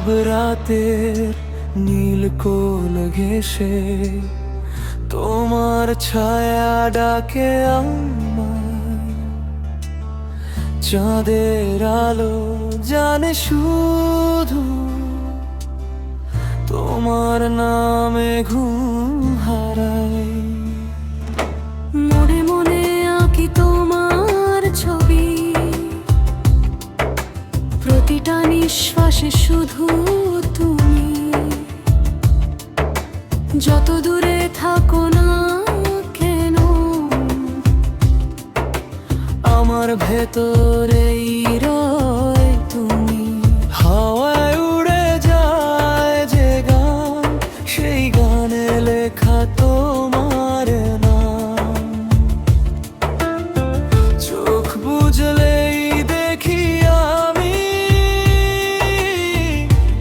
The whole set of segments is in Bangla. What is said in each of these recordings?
সব রাতের নীল কোল ঘেঁষে তোমার ছায়া ডাকে আমায়। চাঁদের আলো জানে শুধু তোমার নামে ঘুম হারাই। মনে মনে আঁকি তোমার ছবি, প্রতিটা নিঃশ্বাসে শুধু তুমি। যত দূরে থাকো না কেন, আমার ভেতরেই রয় তুমি। হাওয়ায় উড়ে যায় যে গান, সেই গানে লেখা তোমার নাম। চোখ বুঝলেই দেখি আমি,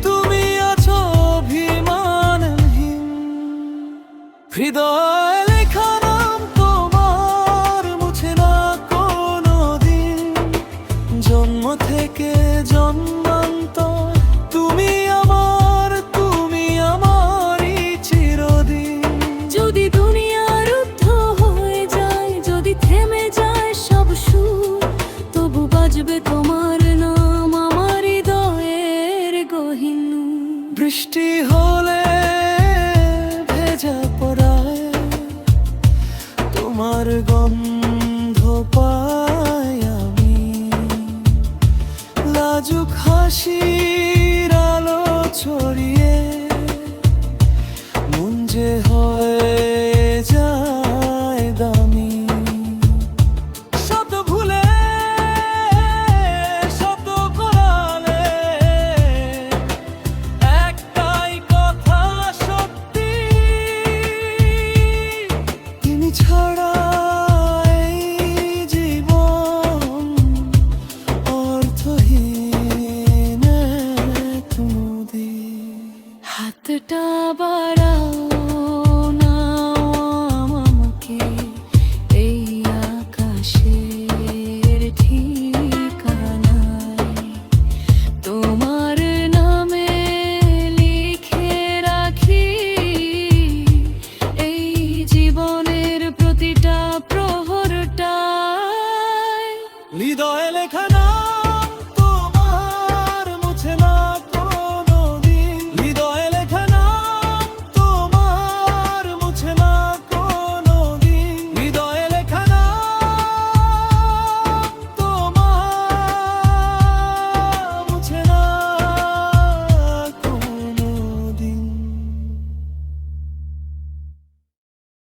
তুমি আছো অভিমানহীন। হৃদয় লেখা নাম তোমার মুছে না কোনোদিন। জন্ম থেকে জন্মান্তর তুমি আমারই চিরদিন। যদি দুনিয়া রুদ্ধ হয়ে যায়, যদি থেমে যায় সব সুর, তবু বাজবে তোমার নাম আমার হৃদয়ের গহীন। বৃষ্টি হলে ভেজা পড়ায় তোমার গন্ধ পাই আমি। লাজুক হাসি